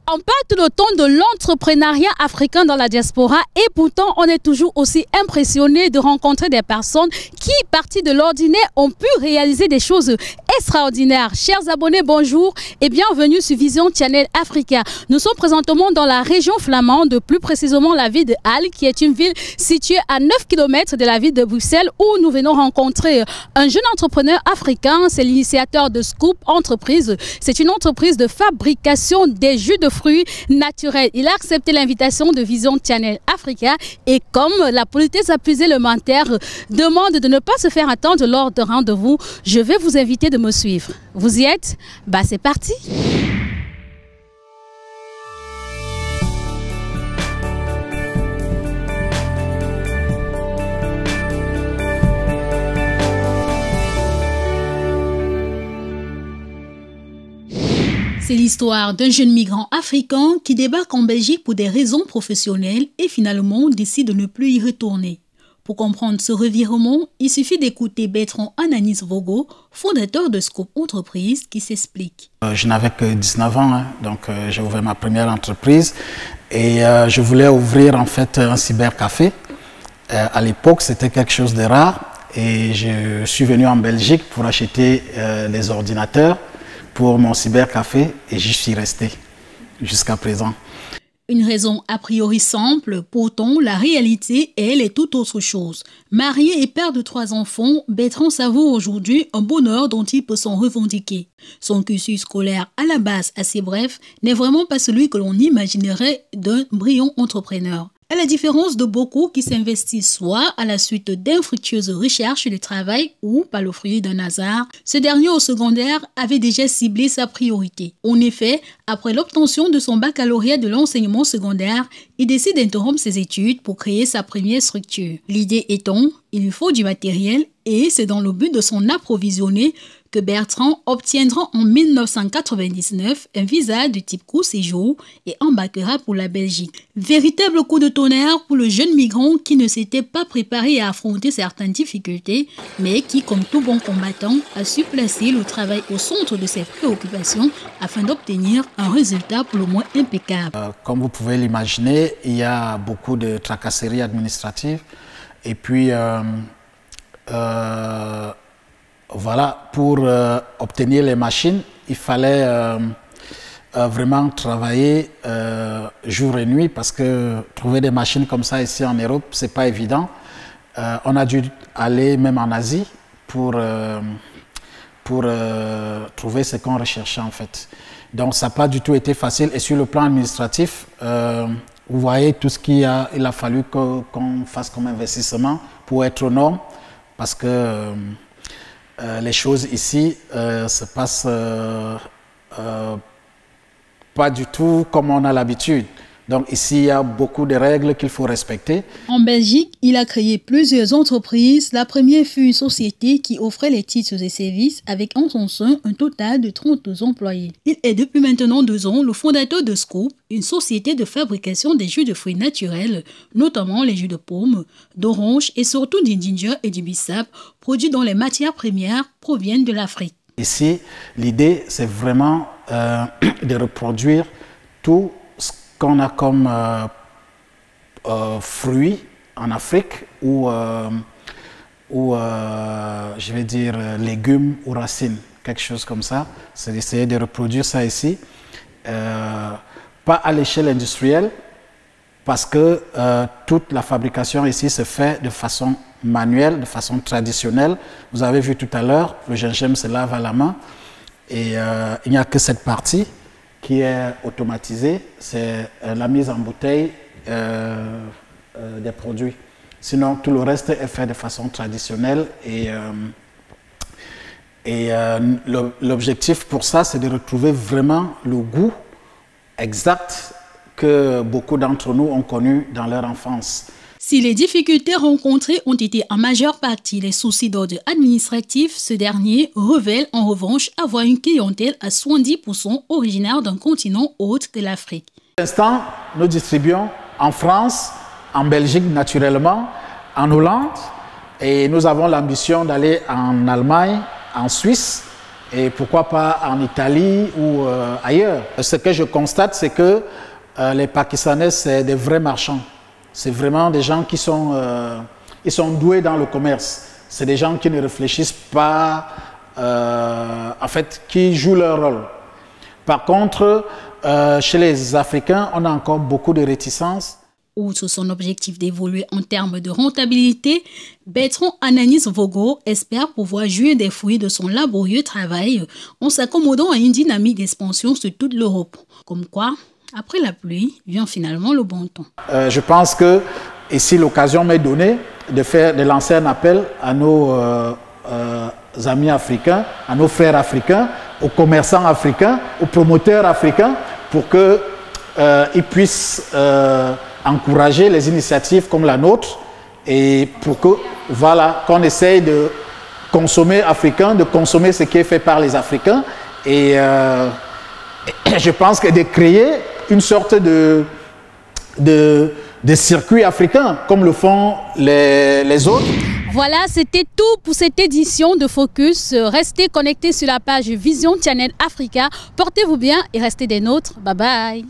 On parle tout le temps de l'entrepreneuriat africain dans la diaspora et pourtant on est toujours aussi impressionné de rencontrer des personnes qui, parties de l'ordinaire, ont pu réaliser des choses extraordinaires. Chers abonnés, bonjour et bienvenue sur Vision Channel Africa. Nous sommes présentement dans la région flamande, plus précisément la ville de Halle, qui est une ville située à 9 km de la ville de Bruxelles, où nous venons rencontrer un jeune entrepreneur africain. C'est l'initiateur de Scoop Entreprise. C'est une entreprise de fabrication des jus de fruits naturels. Il a accepté l'invitation de Vision Channel Africa et comme la politesse abusée élémentaire demande de ne pas se faire attendre lors de rendez-vous, je vais vous inviter de me suivre. Vous y êtes? Bah c'est parti! C'est l'histoire d'un jeune migrant africain qui débarque en Belgique pour des raisons professionnelles et finalement décide de ne plus y retourner. Pour comprendre ce revirement, il suffit d'écouter Bertrand Ananis Vogo, fondateur de Scoop Entreprise, qui s'explique. Je n'avais que 19 ans, donc j'ai ouvert ma première entreprise et je voulais ouvrir en fait un cybercafé. À l'époque, c'était quelque chose de rare et je suis venu en Belgique pour acheter les ordinateurs pour mon cybercafé et j'y suis resté jusqu'à présent. Une raison a priori simple, pourtant la réalité, elle, est tout autre chose. Marié et père de 3 enfants, Bertrand savoure aujourd'hui un bonheur dont il peut s'en revendiquer. Son cursus scolaire, à la base assez bref, n'est vraiment pas celui que l'on imaginerait d'un brillant entrepreneur. À la différence de beaucoup qui s'investissent soit à la suite d'infructueuses recherches de travail ou par le fruit d'un hasard, ce dernier au secondaire avait déjà ciblé sa priorité. En effet, après l'obtention de son baccalauréat de l'enseignement secondaire, il décide d'interrompre ses études pour créer sa première structure. L'idée étant, il lui faut du matériel et c'est dans le but de s'en approvisionner que Bertrand obtiendra en 1999 un visa de type court séjour et embarquera pour la Belgique. Véritable coup de tonnerre pour le jeune migrant qui ne s'était pas préparé à affronter certaines difficultés, mais qui, comme tout bon combattant, a su placer le travail au centre de ses préoccupations afin d'obtenir un résultat pour le moins impeccable. Comme vous pouvez l'imaginer, il y a beaucoup de tracasseries administratives et puis voilà, pour obtenir les machines, il fallait vraiment travailler jour et nuit parce que trouver des machines comme ça ici en Europe, c'est pas évident. On a dû aller même en Asie pour trouver ce qu'on recherchait en fait. Donc ça n'a pas du tout été facile et sur le plan administratif, vous voyez tout ce il a fallu qu'on fasse comme investissement pour être aux normes parce que les choses ici se passent pas du tout comme on a l'habitude. Donc ici, il y a beaucoup de règles qu'il faut respecter. En Belgique, il a créé plusieurs entreprises. La première fut une société qui offrait les titres et services avec en son sein un total de 32 employés. Il est depuis maintenant 2 ans le fondateur de Scoop, une société de fabrication des jus de fruits naturels, notamment les jus de pomme, d'orange et surtout du ginger et du bissap, produits dont les matières premières proviennent de l'Afrique. Ici, l'idée, c'est vraiment de reproduire tout ce qu'on a comme fruits en Afrique ou je vais dire légumes ou racines, quelque chose comme ça. C'est d'essayer de reproduire ça ici. Pas à l'échelle industrielle, parce que toute la fabrication ici se fait de façon manuelle, de façon traditionnelle. Vous avez vu tout à l'heure, le gingembre se lave à la main et il n'y a que cette partie qui est automatisée, c'est la mise en bouteille des produits. Sinon, tout le reste est fait de façon traditionnelle et l'objectif pour ça, c'est de retrouver vraiment le goût exact que beaucoup d'entre nous ont connu dans leur enfance. Si les difficultés rencontrées ont été en majeure partie les soucis d'ordre administratif, ce dernier révèle en revanche avoir une clientèle à 70% originaire d'un continent autre que l'Afrique. Pour l'instant, nous distribuons en France, en Belgique naturellement, en Hollande et nous avons l'ambition d'aller en Allemagne, en Suisse et pourquoi pas en Italie ou ailleurs. Ce que je constate, c'est que les Pakistanais, c'est des vrais marchands. C'est vraiment des gens qui sont, ils sont doués dans le commerce. C'est des gens qui ne réfléchissent pas, en fait, qui jouent leur rôle. Par contre, chez les Africains, on a encore beaucoup de réticences. Outre son objectif d'évoluer en termes de rentabilité, Bertrand Ananis Vogo espère pouvoir jouir des fruits de son laborieux travail en s'accommodant à une dynamique d'expansion sur toute l'Europe. Comme quoi, après la pluie, vient finalement le bon temps. Je pense que ici, l'occasion m'est donnée de lancer un appel à nos amis africains, à nos frères africains, aux commerçants africains, aux promoteurs africains, pour qu'ils puissent encourager les initiatives comme la nôtre et pour que, voilà, qu'on essaye de consommer africain, de consommer ce qui est fait par les Africains. Et je pense que de créer une sorte de circuit africain, comme le font les autres. Voilà, c'était tout pour cette édition de Focus. Restez connectés sur la page Vision Channel Africa. Portez-vous bien et restez des nôtres. Bye bye.